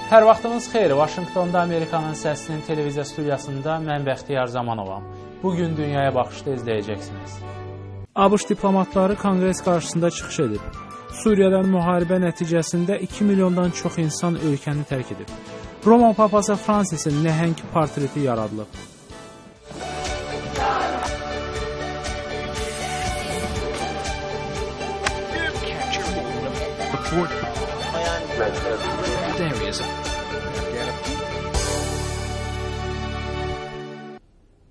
Hər vaxtınız xeyir. Vaşinqtonda Amerikanın Səsinin televiziya studiyasında mən Bəxtiyar Zamanovam. Bugün Dünyaya Baxışda izləyəcəksiniz. ABŞ diplomatları Konqres qarşısında çıxış edib. Suriyadan müharibə nəticəsində 2 milyondan çox insan ölkəni tərk edib. Roma papası Fransisin nəhəng portreti yaradılıb.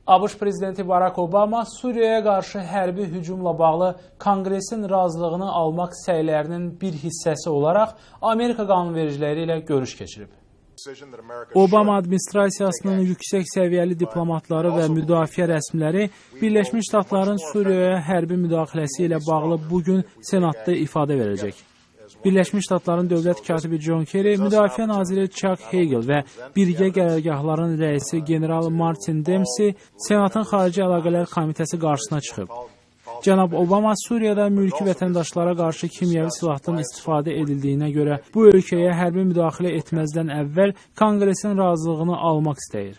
ABŞ prezidenti Barack Obama Suriyaya qarşı hərbi hücumla bağlı Konqresin razılığını almaq səylərinin bir hissəsi olaraq Amerika qanunvericiləri ilə görüş keçirib. Obama administrasiyasının yüksək səviyyəli diplomatları və müdafiə rəsmiləri Birləşmiş Ştatların Suriyaya hərbi müdaxiləsi ilə bağlı bugün Senatda ifadə verəcək. Birləşmiş Ştatların dövlət katibi John Kerry, Müdafiə naziri Chuck Hagel və birgə qərargahların rəisi general Martin Dempsey Senatın Xarici Əlaqələr Komitəsi qarşısına çıxıb. Cənab Obama Suriyada mülki vətəndaşlara qarşı kimyəvi silahdan istifadə edildiyinə görə bu ölkəyə hərbi müdaxilə etməzdən əvvəl Konqresin razılığını almaq istəyir.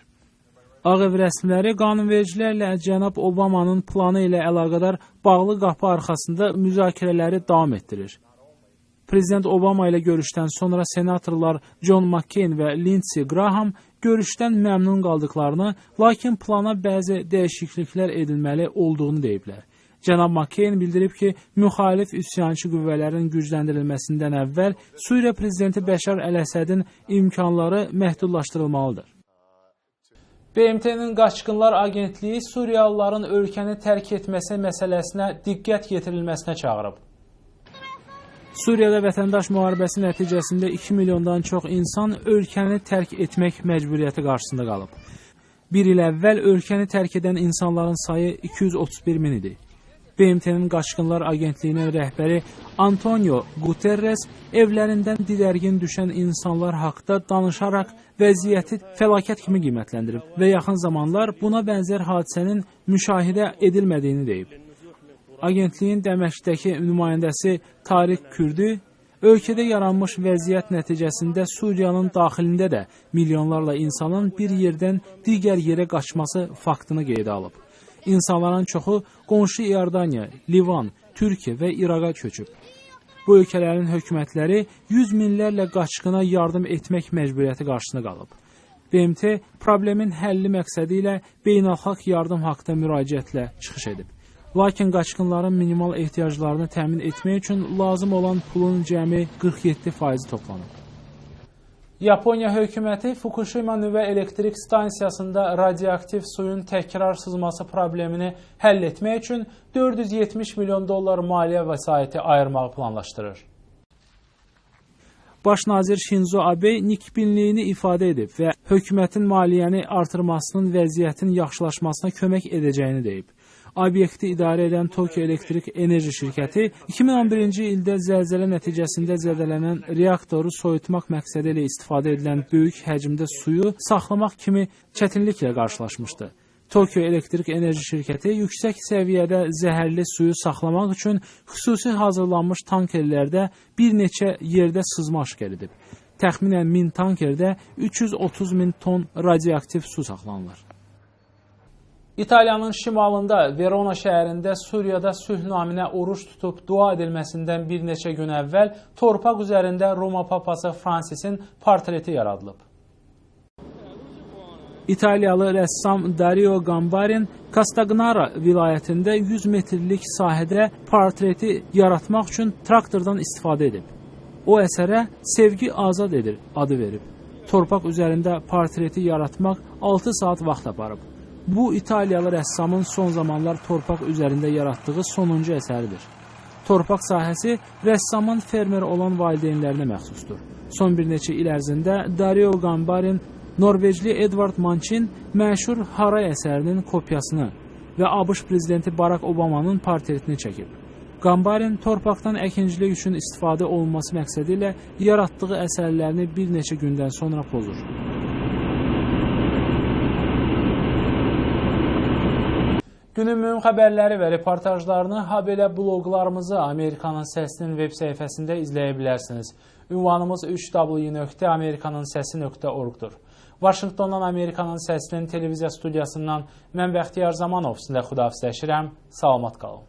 Ağ Ev rəsmiləri qanunvericilərlə cənab Obamanın planı ilə əlaqədar bağlı qapı arxasında müzakirələri davam etdirir. Prezident Obama ilə görüşdən sonra senatorlar John McCain və Lindsey Graham görüşdən məmnun qaldıqlarını, lakin plana bəzi dəyişikliklər edilməli olduğunu deyiblər. Cənab McCain bildirib ki, müxalif üsyançı qüvvələrin gücləndirilməsindən əvvəl Suriya prezidenti Bəşar Əl-Əsədin imkanları məhdudlaşdırılmalıdır. BMT-nin Qaçqınlar Agentliyi Suriyalıların ölkəni tərk etməsi məsələsinə diqqət yetirilməsinə çağırıb. Suriyada vətəndaş müharibəsi nəticəsində 2 milyondan çox insan ölkəni tərk etmək məcburiyyəti qarşısında qalıb. Bir il əvvəl ölkəni tərk edən insanların sayı 231 min idi. BMT-nin Qaçqınlar Agentliyinin rəhbəri Antonio Guterres evlərindən didərgin düşən insanlar haqda danışaraq vəziyyəti fəlakət kimi qiymətləndirib və yaxın zamanlar buna bənzər hadisənin müşahidə edilmədiyini deyib. Agentliyin Dəməşqdəki nümayəndəsi Tariq Kürdü, ölkədə yaranmış vəziyyət nəticəsində Suriyanın daxilində də milyonlarla insanın bir yerdən digər yerə qaçması faktını qeydə alıb. İnsanların çoxu qonşu İordaniya, Livan, Türkiyə və İraqa köçüb. Bu ölkələrin hökumətləri 100 minlərlə qaçqına yardım etmək məcburiyyəti qarşısında qalıb. BMT problemin həlli məqsədi ilə beynəlxalq yardım haqqında müraciətlə çıxış edib. Lakin qaçqınların minimal ehtiyaclarını təmin etmək üçün lazım olan pulun cəmi 47% toplanıb. Yaponiya hökuməti Fukushima nüvə elektrik stansiyasında radioaktiv suyun təkrar sızması problemini həll etmək üçün 470 milyon dollar maliyyə vəsaiti ayırmağı planlaşdırır. Baş nazir Shinzo Abe nikbinliyini ifadə edib və hökumətin maliyyəni artırmasının vəziyyətin yaxşılaşmasına kömək edəcəyini deyib. Obyekti idarə edən Tokyo Elektrik Enerji Şirkəti 2011-ci ildə zəlzələ nəticəsində zədələnən reaktoru soyutmaq məqsədi ilə istifadə edilən böyük həcmdə suyu saxlamaq kimi çətinliklə qarşılaşmışdı. Tokyo Elektrik Enerji Şirkəti yüksək səviyyədə zəhərli suyu saxlamaq üçün xüsusi hazırlanmış tankerlərdə bir neçə yerdə sızma aşkar edib. Təxminən 1000 tankerdə 330 min ton radioaktiv su saxlanılır. İtaliyanın şimalında Verona şəhərində Suriyada sülh naminə oruç tutub dua edilməsindən bir neçə gün əvvəl torpaq üzərində Roma papası Fransisin portreti yaradılıb. İtaliyalı rəssam Dario Gambarin Castagnara vilayətində 100 metrlik sahədə portreti yaratmaq üçün traktordan istifadə edib. O əsərə Sevgi Azad edir adı verib. Torpaq üzərində portreti yaratmaq 6 saat vaxt aparıb. Bu, İtaliyalı rəssamın son zamanlar torpaq üzərində yaratdığı sonuncu əsəridir. Torpaq sahəsi rəssamın fermer olan valideynlərinə məxsusdur. Son bir neçə il ərzində Dario Gambarin Norveçli Edvard Manchin məşhur Haray əsərinin kopyasını və ABŞ prezidenti Barack Obamanın portretini çəkib. Gambarin torpaqdan əkincilik üçün istifadə olunması məqsədi ilə yaratdığı əsərlərini bir neçə gündən sonra pozur. Günün mühüm xəbərləri və reportajlarını habelə bloqlarımızı Amerikanın Səsinin web səhifəsində izləyə bilərsiniz. Ünvanımız www.amerikaninsesi.org-dur. Vaşinqtondan Amerikanın Səsinin televiziya studiyasından mən Bəxtiyar Zamanov sizlə xudahafizləşirəm. Salamat qalın.